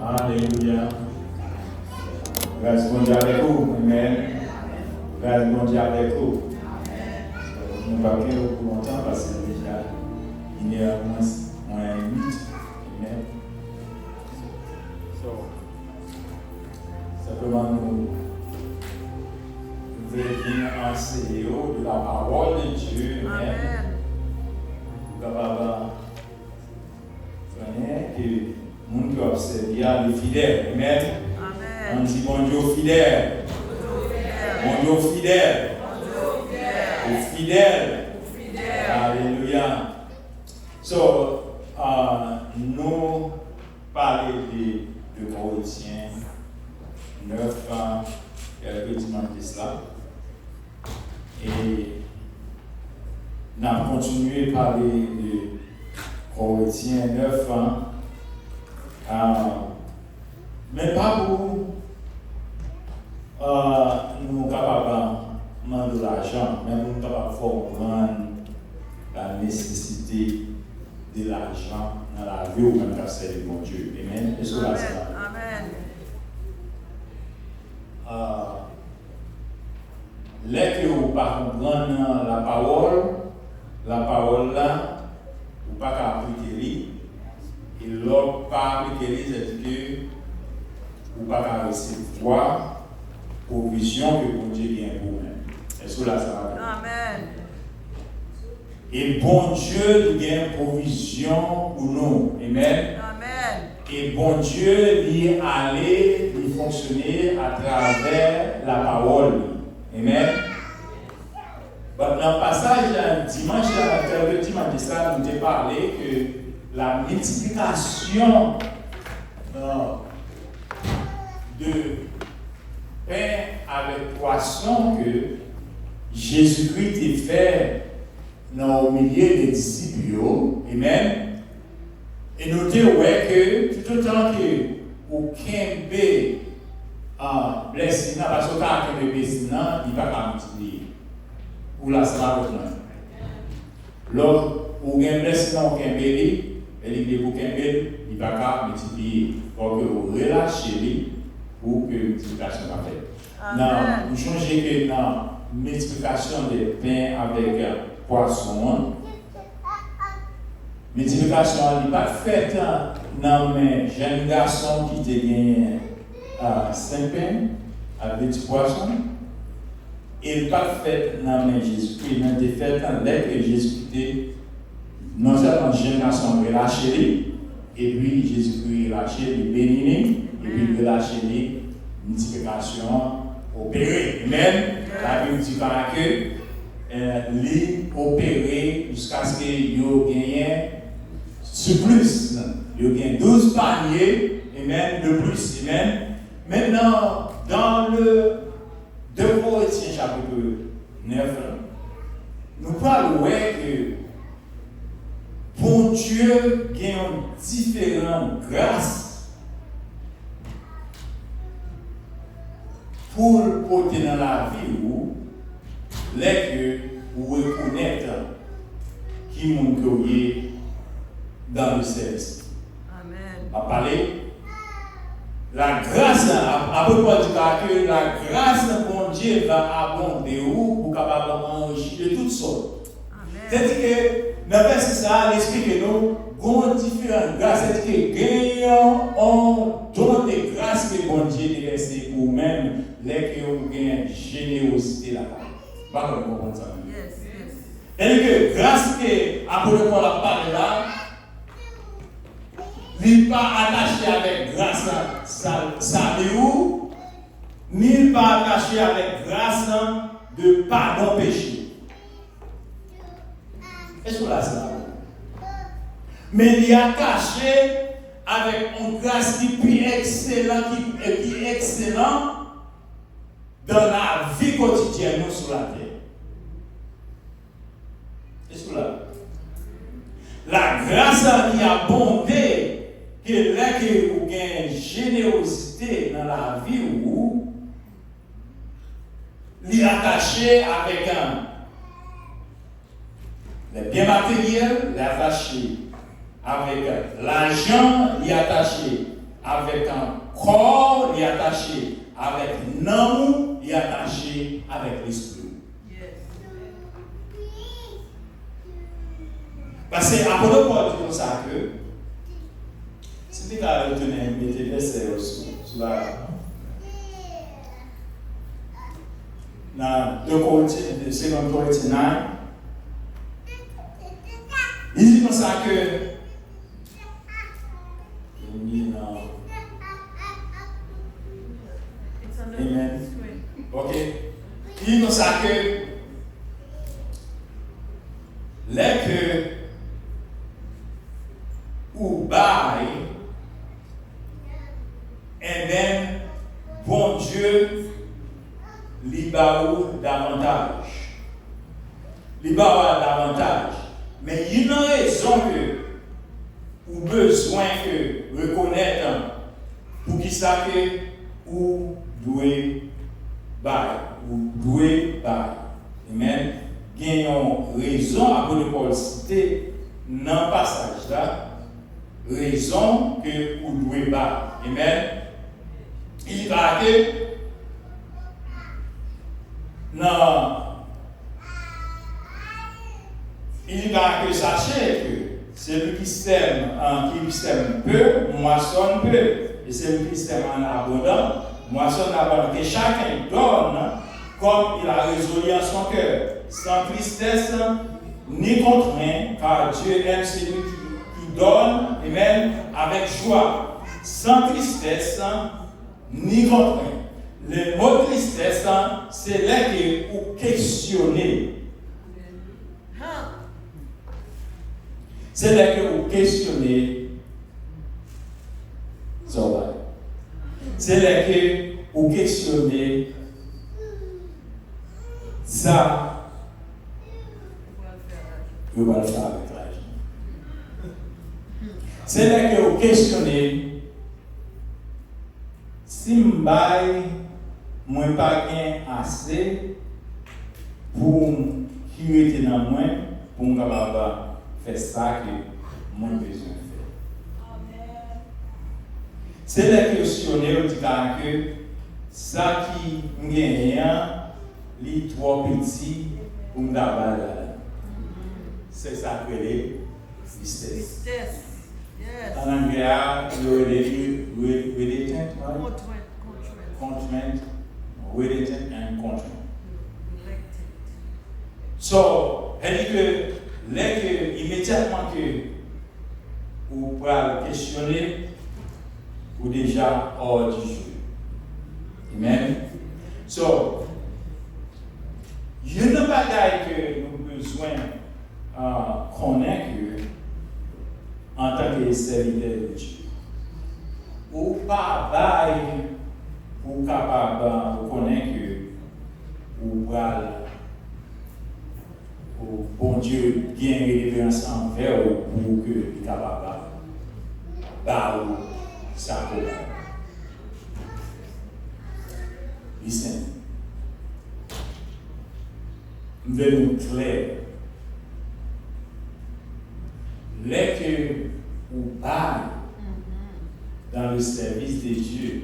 Alléluia. Grâce bon Dieu avec vous. Amen. Grâce bon Dieu avec vous. Nous ne pouvons pas pour longtemps parce que déjà, il y a moins 8. Amen. Simplement, nous venir enseigner de la parole de Dieu. Amen. Nous sommes que le monde qui observe les fidèles. Amen. On dit bon Dieu fidèle. Bon Dieu fidèle. Au fidèle. Alléluia. So, nous parlons de Corinthiens 9 quelques dimanches de cela. Et nous avons continué à parler de Corinthiens 9 mais pas pour nous capables de demander de l'argent, mais nous capables de comprendre la nécessité de l'argent dans la vie ou même dans la servir de mon Dieu. Amen. Est-ce que là, c'est là? Amen. Dès que vous ne comprenez la parole là, vous ne pouvez pas appliquer. Et l'autre pas appliquer, c'est que vous ne pouvez pas recevoir provision que bon Dieu vient pour vous. Est-ce que là, ça va? Amen. Et bon Dieu vient provision pour nous. Amen. Amen. Et bon Dieu lui aller, lui fonctionner à travers la parole. Amen. Dans le passage dimanche, quelques dimanches de ça, nous avons parlé que la multiplication de pain avec poisson que Jésus-Christ a fait au milieu des disciples. Amen. Et nous disons que tout autant que aucun bébé blessé, parce que quand un bébé il va pas multiplier. Ou la ça va l'autre, ou un blessé dans aucun bébé, il dit aucun bébé, il va pas multiplier. Donc vous relâchez pour que la multiplication va faire. Non, nous changeons que dans la multiplication des pains avec poisson. Multiplication n'est pas faite dans mes jeunes garçons qui te gagnent 5 pains avec des poissons. Il n'est pas fait dans mes Jésus-Christ, mais il est fait dans l'aide que Jésus-Christ non seulement jeune garçon relâché, et puis Jésus-Christ relâché, il bénit, et puis relâché, multiplication opérée. Amen. La Bible dit que l'opéré jusqu'à ce qu'il gagne surplus. Il gagne 12 paniers, amen, de plus. Amen. Maintenant, dans le 2 Corinthiens chapitre 9, nous parlons que bon Dieu gagne différentes grâces pour porter dans la vie où les que vous reconnaître qui m'ont créé dans le service. Amen. À parler, la grâce, à propos du cas que la grâce de bon Dieu va abonder pour capable enrichir de toutes sortes. C'est-à-dire que dans le verset ça, l'explique nous, avons différentes grâces, c'est-à-dire que gagnons un don de grâce que bon Dieu a laissé pour même les que vous gagnez générosité là-bas. Pas comme vous comprenez ça. Yes, yes. C'est-à-dire que grâce que après le la parole là, il n'est pas attaché avec grâce salut, ni pas attaché avec grâce de pardon péché. Est-ce que là c'est là? Mais il est attaché avec une grâce qui est excellente, qui est excellent dans la vie quotidienne sur la terre. Est-ce que là? La grâce qui a bondé, que là que vous avez une générosité dans la vie où il est attaché avec les biens matériels, il est attaché avec l'argent, il est attaché avec un corps, il est attaché avec l'amour, il est attaché avec l'esprit. Parce que l'apôtre Paul dit comme ça que si tu as retenu, mettez les verset sur la. Dans 2 Corinthiens 9, il dit comme ça que. Amen. Ok. Il dit comme ça que. Les que. Ou bail, et même, bon Dieu, libère davantage. Libère davantage. Mais il y a une raison que, ou besoin que, reconnaître, pour qui ça que, ou doué bail, ou doué bail. Amen. Il y a une raison, à de Paul citer, dans le passage là, raison que vous devez battre. Amen. Il va que sachez que celui qui sème peu, moissonne peu. Et celui qui sème en abondant, moissonne abondant. Et chacun donne comme il a résolu en son cœur, sans tristesse ni contrainte, car Dieu aime celui qui donne, et même avec joie, sans tristesse, ni contrainte. Le mot tristesse, c'est là que vous questionnez. C'est là que vous questionnez. C'est là que vous questionnez ça. Vous allez le faire avec l'argent. C'est là que vous questionnez si je n'ai pas assez pour qui était dans moi pour faire ça que j'ai besoin de faire. C'est là que vous dites que ça qui est les trop petit pour me faire. C'est ça que les tristesse. Yes. En anglais, reluctant and contrite. So, elle dit que immédiatement que vous pouvez questionner, ou déjà hors du jeu. Amen. So, il y a une bagaille que nous avons besoin connaître en tant que serviteur de Dieu. Ou pas bail pour capable de connaître ou bon Dieu bien révérence envers pour que il capable ou ça pour. Listen. Nous devons clair. Les que vous parlez dans le service de Dieu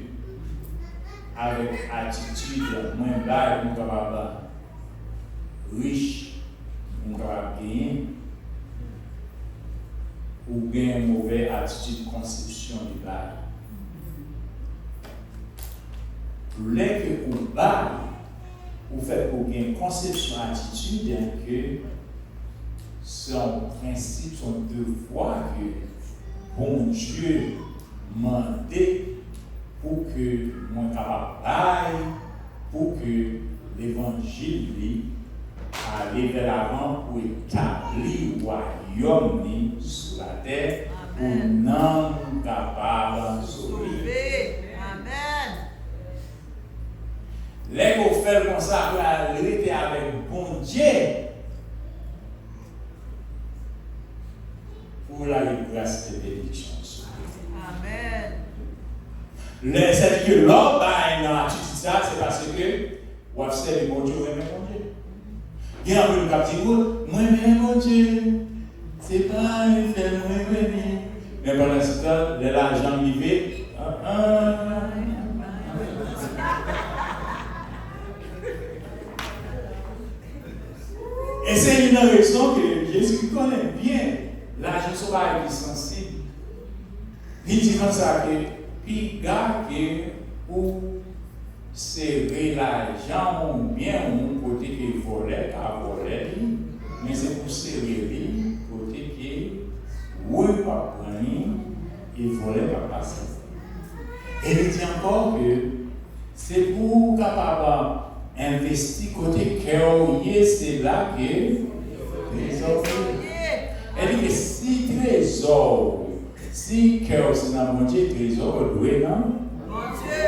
avec attitude moins bas, nous capable riche, nous capable gagner, ou bien une mauvaise attitude de conception du bail. Les que vous parlez, vous faites pour gagner une conception attitude que son principe, son devoir que bon Dieu m'a demandé pour que mon capable pour que l'évangile aille vers l'avant pour établir le royaume sur la terre pour non capable de sauver. Amen. Les qu'on fait comme ça pour aller avec bon Dieu. Pour la grâce et bénédiction. Amen. C'est que l'homme a une attitude, c'est parce que vous avez fait le bon Dieu, vous aimez mon Dieu. Il y a un peu de dit, moi, j'aime mon Dieu. C'est pas un fait, moi, mais pendant ce temps, l'argent arrivé, Et c'est une raison que Jésus connaît bien. L'argent sauvage est sensible. Il dit comme ça que, puis, gars, ou serrer l'argent, ou bien, ou côté qu'il volait, à voler, mais c'est pour serrer, côté qui, oui, pas prendre, il volait pas passer. Et il dit encore que c'est pour capable investir côté cœur, c'est là que trésor. Elle dit que si trésor, si cœur c'est dans mon Dieu, trésor doit non? Mon Dieu.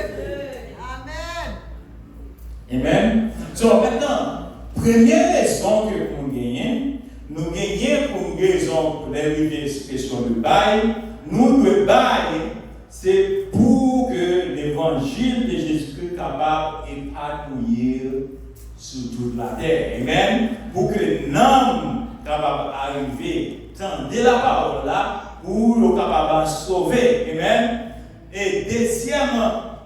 Amen. Amen. Donc maintenant, première raison que nous gagnons pour une raison pour les questions de bail, nous devons bail, c'est pour que l'évangile de Jésus-Christ soit capable d'épanouir sur toute la terre. Amen. Pour que l'homme capable d'arriver, tendre la parole là, pour le capable de sauver. Amen. Et deuxième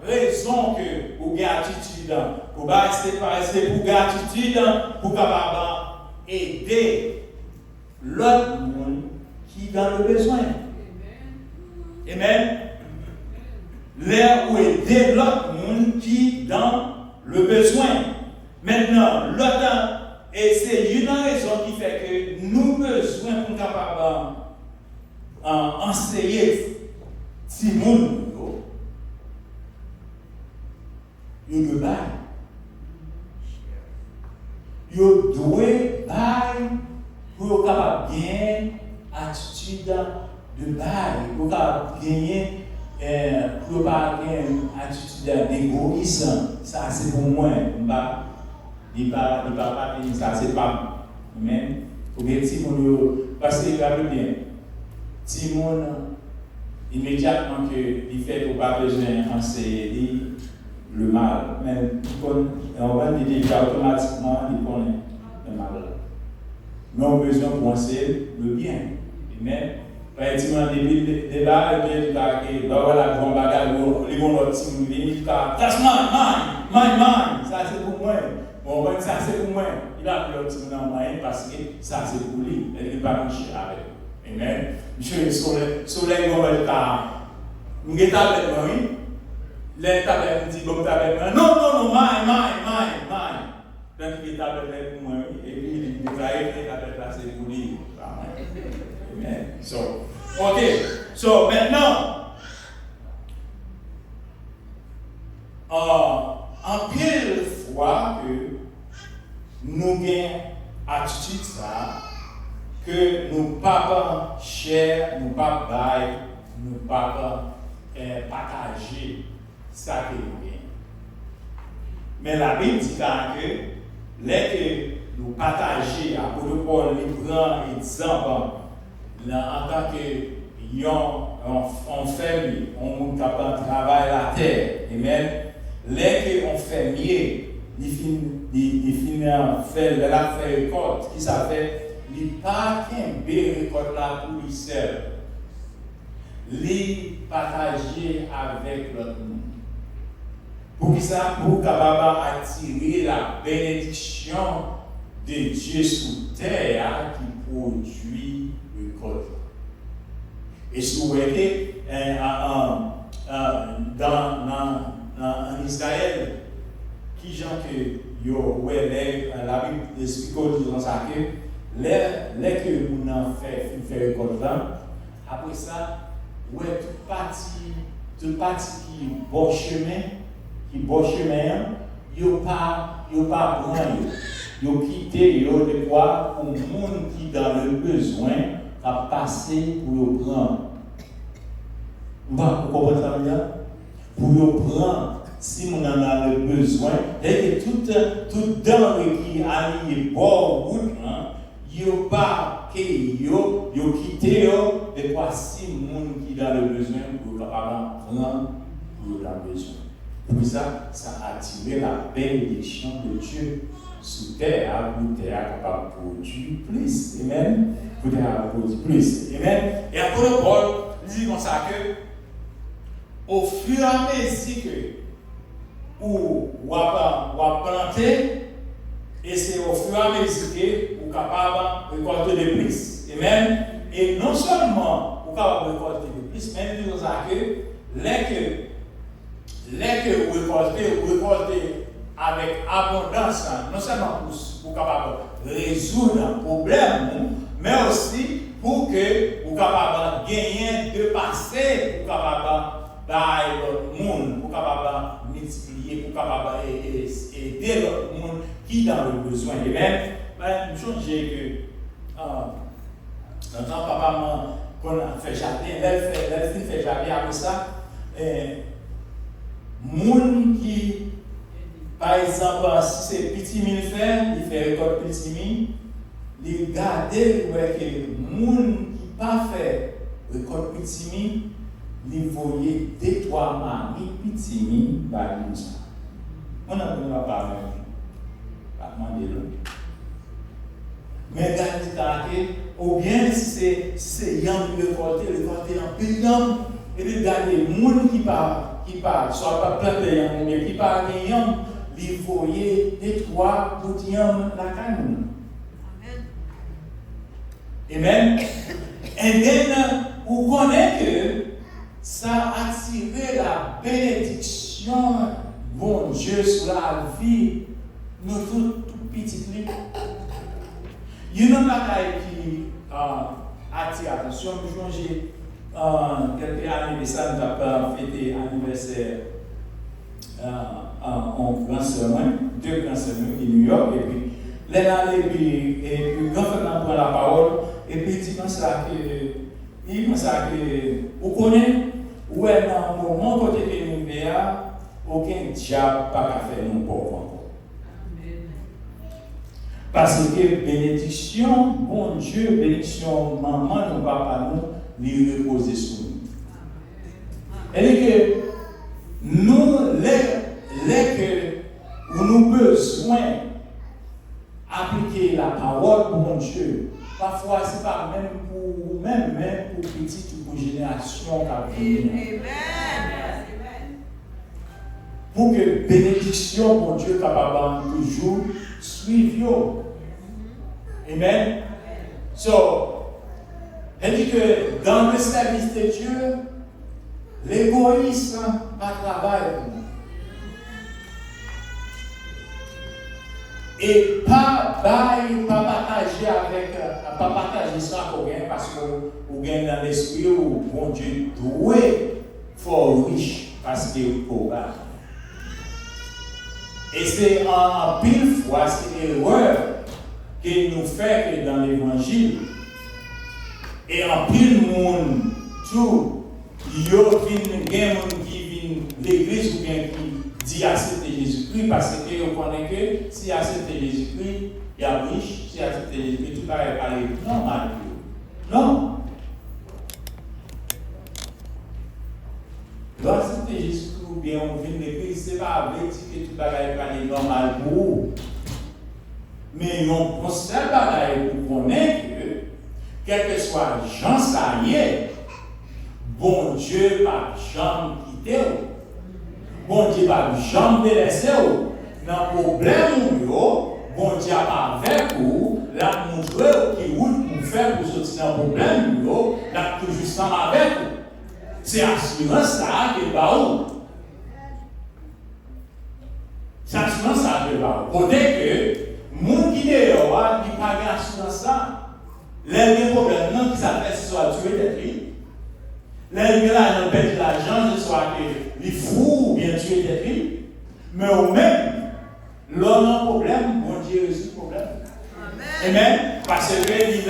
raison que vous avez attitude, c'est pour gratitude, pour capable aider l'autre monde qui est dans le besoin. Amen. L'air où aider l'autre monde qui est dans le besoin. Maintenant, l'autre, et c'est une raison qui fait que nous besoin pour capable enseigner si monde yo de bail. Yo doit bail pour capable bien attitude de bail, pour capable gagner pour pas gagner attitude d'égoïsme. Ça c'est pour moi, il pas ça c'est pas même pour bien si mon parce que regardez bien. Si mon immédiatement que il fait pour pas besoin enseigner le mal, mais on va dire déjà automatiquement il connaît le mal. Nous avons besoin de penser le bien. Amen. Par exemple, des là, il y a des voilà, grand bagage, les bons autres, si vous venez, that's mine, ça c'est pour moi. Bon, ça c'est pour moi. Il a pris l'autre dans main parce que ça c'est pour lui. Il n'est pas couché avec. Amen. Monsieur, soleil, on va le faire. Nous sommes avec moi, oui. Les tables dit bon tables non mine donc il est avec moi et puis il déclare les tables là c'est pour lui amen so maintenant en pile fois que nous gagnons attitude ça que nous pas cher nous pas bail nous pas partager ça que nous gagnons. Mais la Bible dit que les que nous partageons, à propos Paul, les grands exemples, en tant que on fermier, on est capable de travailler la terre. Amen. Les que on fermier, ils finissent faire la récolte, qui s'appelle, ils pas qu'un bel récolte là pour lui seul. Les partager avec l'autre monde. Pour que ça, pour capable attirer la bénédiction de Dieu sur terre qui produit le corps. Et si vous voyez, en Israël, qui gens que la Bible explique dans ça que les que nous avons fait le corps là, après ça, toute partie qui est bon chemin, yo pas prendre yo quitter yo de quoi pour monde qui dans le besoin à passer pour yo prendre. Vous comprenez ça bien? Pour yo prendre si on en a le besoin et que toute denrée qui allie bord route yo pas que yo quitter yo de quoi si monde qui dans le besoin pour capable prendre pour la besoin. Pour ça, ça a attiré la bénédiction de Dieu sous terre, pour terre capable de produire plus. Amen. Pour terre produire plus. Amen. Et après Paul dit comme ça que au fur et à mesure que vous plantez, et c'est au fur et à mesure que vous êtes capable de récolter de plus. Amen. Et non seulement vous êtes capable de récolter de plus, mais nous avons que les que vous récoltez avec abondance, non seulement pour capable de résoudre un problème, mais aussi pour que vous capable de gagner, de passer, pour capable d'aller le monde, pour capable de multiplier, pour capable d'aider le monde qui est dans le besoin. Et même, je me que dans le papa qu'on a fait jardin, elle fait jardin après ça, monde qui, par exemple, si c'est petit mille faire, il fait récolte petit mille, il garde que les gens qui pas fait récolte petit mille, ils voyaient des trois maris petit mille par ça. On n'a pas parlé, pas demandé là. Mais regardez, ou bien si c'est Yam qui récolter en pile Yam, et puis regardez les gens qui parlent, soit pas plein de Yam, mais qui parlent de Yam, ils voyaient des trois bouts de Yam la canne. Amen. Et then, vous connaissez que ça a attiré la bénédiction, bon Dieu, sur la vie, nous tout petits. Il y a une bataille qui attire l'attention. J'ai quelques années de ça, nous avons fêté l'anniversaire en grand sermon, deux grands sermons de New York, et puis les années, et puis quand on prend la parole, et puis il pense que vous connaissez, où est dans mon côté de l'univers, aucun diable pas faire nous pauvres. Parce que bénédiction, bon Dieu, bénédiction, maman, nous, papa, nous, lui reposer sur nous. Et que nous, les que nous besoin d'appliquer la parole pour mon Dieu, parfois c'est pas même pour vous-même, même pour petite ou pour génération qui va venir. Pour que bénédiction, mon Dieu, capable toujours suivre. Amen. So, elle dit que dans le service de Dieu, l'égoïsme va travailler pour nous. Et pas partager ça pour rien parce que vous gagnez dans l'esprit où mon Dieu doit être riche parce qu'il est pauvre. Et c'est en pile fois, c'est l'erreur que nous faisons dans l'évangile. Et en pile monde, tout, il y a des gens qui viennent l'église ou bien qui disent accepter Jésus-Christ parce que vous connaissez que si accepter Jésus-Christ, il y a riche, si accepter Jésus-Christ, tout va aller normal. Non. Lorsque accepter Jésus-Christ, ou bien on vient de l'église, ce n'est pas avec que tout va aller normal pour vous. Mais on seul bagaille pour connaître que, quel que soit Jean Saillet, bon Dieu par jamais quitté, bon Dieu par jamais délaissé, dans le problème, bon Dieu pas avec vous, la montre qui roule pour faire pour sortir dans le problème, la toujours sans avec vous. C'est assurance ça qui est pas où. C'est assurance ça qui est pas où. Peut-être que, moun qui est là, il n'y a pas d'assurance ça. Les problèmes non qui s'appellent soit tuer des filles. Les gens qui perdent l'argent, soit qu'ils fous ou bien tuer des filles. Mais au même, l'homme a un problème, bon Dieu résout le problème. Amen. Parce que il dit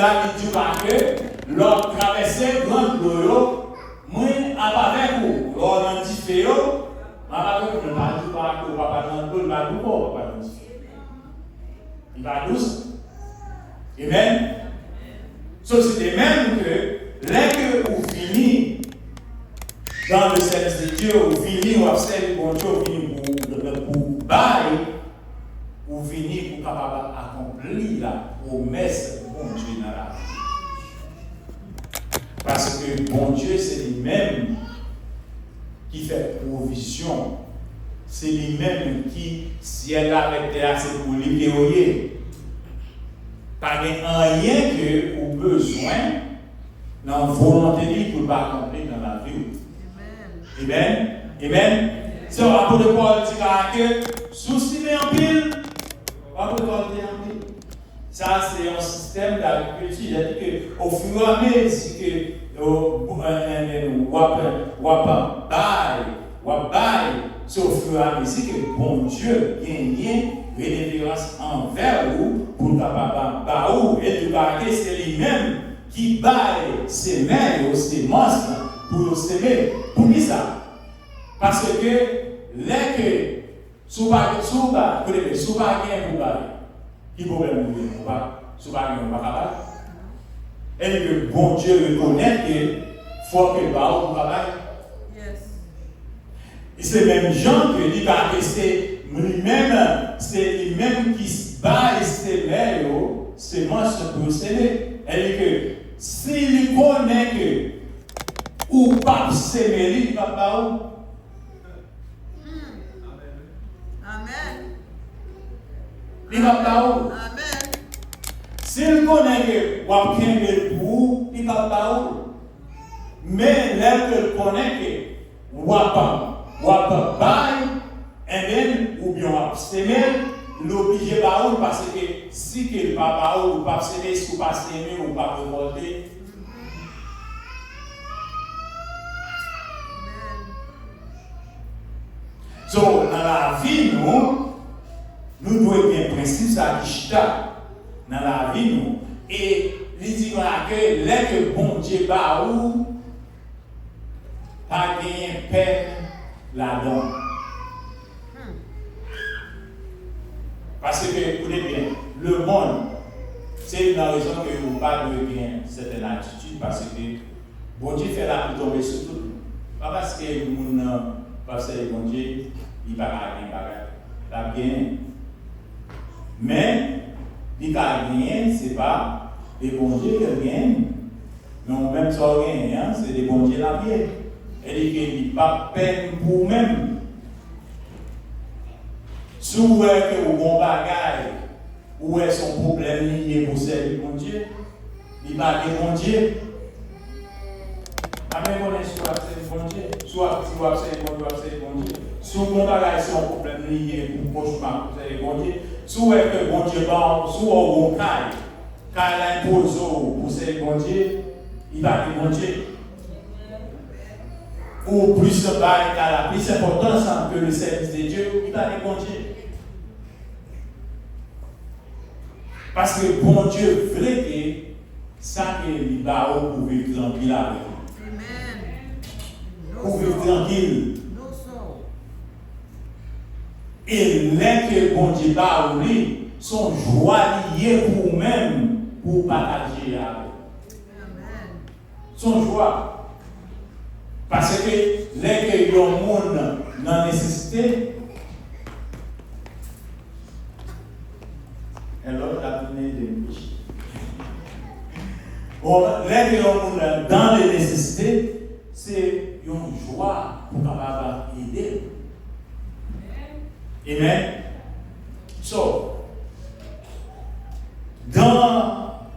que l'homme traversait grande l'eau, moi, avec vous, l'homme a dit fait, je ne pas que papa dans l'eau, il va nous pas, papa dans l'eau. Il va douce. Amen. So, c'est de même que, dès que vous finissez dans le service de Dieu, vous finissez, vous observez bon Dieu, vous finissez pour bailler, vous finissez pour capable accomplir la promesse de bon Dieu dans la vie. Parce que bon Dieu, c'est lui-même qui qui fait provision. C'est lui-même qui, si elle avec terre, c'est pour lui dérouiller. Pas rien que ou besoin dans la volonté de pour pas accomplir dans la vie. Amen. Amen. C'est l'apôtre Paul dit que souci en pile, l'apôtre Paul dit en pile. Ça, c'est un système d'agriculture. Il a dit qu'au fur et à mesure que c'est au fur et à mesure que bon Dieu gagne révérence envers vous pour capable et de barrer, c'est lui-même qui baille ses mains, ses monstres pour s'aimer. Pour qui ça? Parce que les que sous pas pour bailler, qui problème vous pas sous pas capable. Et que bon Dieu reconnaît que faut que baille pour travailler. Et c'est même Jean que dit que c'est lui-même qui se bat et ses mains, ses monstres pour s'aimer. Et que s'il connaît que ou pas s'aimer, il va pas où. Amen. Il va pas où. Amen. S'il connaît que ou a bien le pour, il va pas où. Mais l'être connaît que ou a pas bail, et bien ou bien ou s'aimer, l'obligé par où parce que si qu'il pas par où ou pas s'aimer, si ou pas s'aimer ou pas revolter. So, dans la vie, nous devons bien principe ça qui chita dans la vie, nous. Et il dit que les que bon Dieu bat ou pas gagner peine là-dedans. Parce que, écoutez bien, le monde, c'est une raison que vous parlez de bien certaines attitudes, parce que bon Dieu fait la pour tomber sur tout. Pas parce que bon Dieu, il va pas gagner. Mais, il va gagner, ce n'est pas des bons dieux qui gagnent. Non, même si on gagne, c'est des bons dieux la vie. Et il n'y a pas peine pour même. Si vous voyez que vous avez un bagage, où est son problème lié pour servir mon Dieu, il va dire mon Dieu. Amen, on est soit c'est bon Dieu, soit si vous avez bon Dieu. Si vous avez un problème lié pour prochainement, vous avez bon Dieu. Si vous avez que bon Dieu, si vous avez un cas, quand il impose pour servir bon Dieu, il va dire bon Dieu. Ou plus de bail, la plus importance que le service de Dieu, il va dire bon Dieu. Parce que bon Dieu voulait que ça qu'il va pour vivre tranquille avec nous. Pour vivre tranquille. Et l'un que bon Dieu va ouvrir, son joie liée pour vous-même, pour partager avec vous. Son joie. Parce que l'un que le monde n'a nécessité, alors la donné de péché. Bon, l'un que le monde dans les nécessités, c'est une joie pour capable aider. Amen. So, dans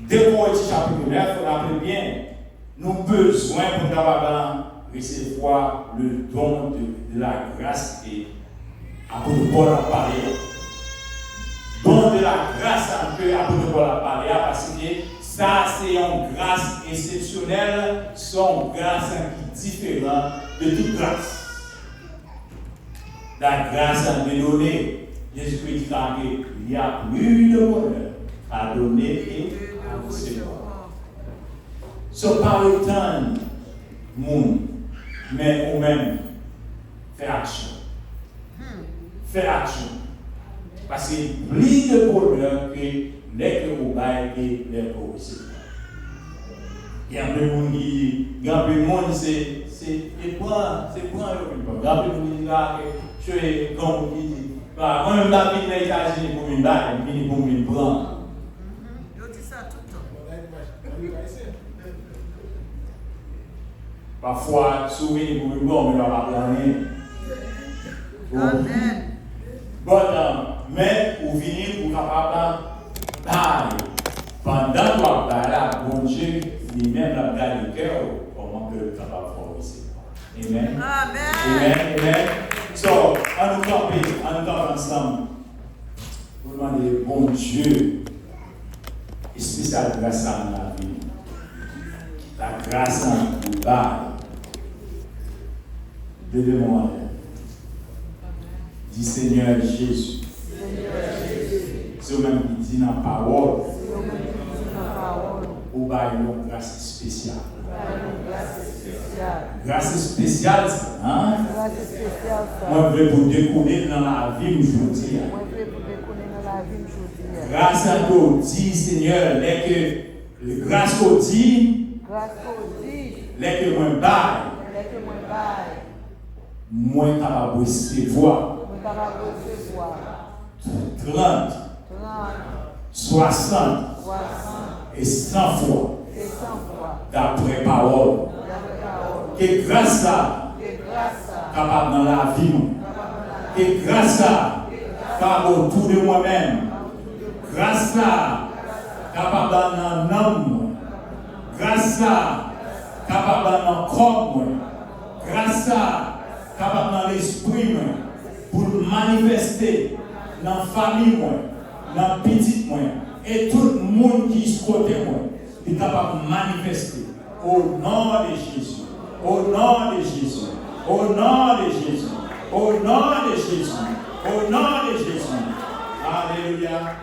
2 Corinthiens chapitre 9, il faut rappeler bien, nous avons besoin pour capable recevoir le don de la grâce et apôtre Paul a parlé. Don de la grâce que apôtre Paul a parlé parce que ça c'est une grâce exceptionnelle, c'est une grâce qui est différente de toute grâce. La grâce a été donnée. Jésus-Christ a dit qu'il y a plus de bonheur à donner et à recevoir. Ce n'est pas le temps, mais au même, faire action. Faire action. Parce qu'il y a plus de bonheur que les que vous baillez et les que vous recevez. Il y a un peu de monde qui dit, il y a un peu de monde c'est point, il y a un peu de monde qui dit, je suis comme vous dites, moi-même, je suis les États-Unis pour une balle, je suis pour une prendre. Je dis ça tout le temps. Parfois, souvenir pour une bonne, mais on va pas rien. Amen. Mais vous venez pour capable d'aller. Pendant qu'on va là, bon Dieu, lui-même la garde le cœur, comment que le capable de former. Amen. Amen. Amen. Amen. So, on nous campe ensemble. Vous demandez, bon Dieu, et spécial grâce à la vie. La grâce à nous bas. Devez-moi. Dis Seigneur Jésus. C'est au même qui dit dans la parole. Ou bah une grâce spéciale. Grâce spéciale, hein? Moi, je vais vous découvrir dans la vie aujourd'hui. Grâce à Dieu, dit Seigneur, les grâce qu'on dit, les que moi baille, moi capable de recevoir 30, 60 et 100 fois d'après parole. Que grâce à capable dans la vie, que grâce à capable autour de moi-même, grâce à capable dans l'âme, grâce à capable dans le corps, grâce à capable dans l'esprit, pour manifester dans la famille, dans la petite, et tout le monde qui est côté, est capable de manifester au nom de Jésus, au nom de Jésus, au nom de Jésus, au nom de Jésus, au nom de Jésus. Alléluia.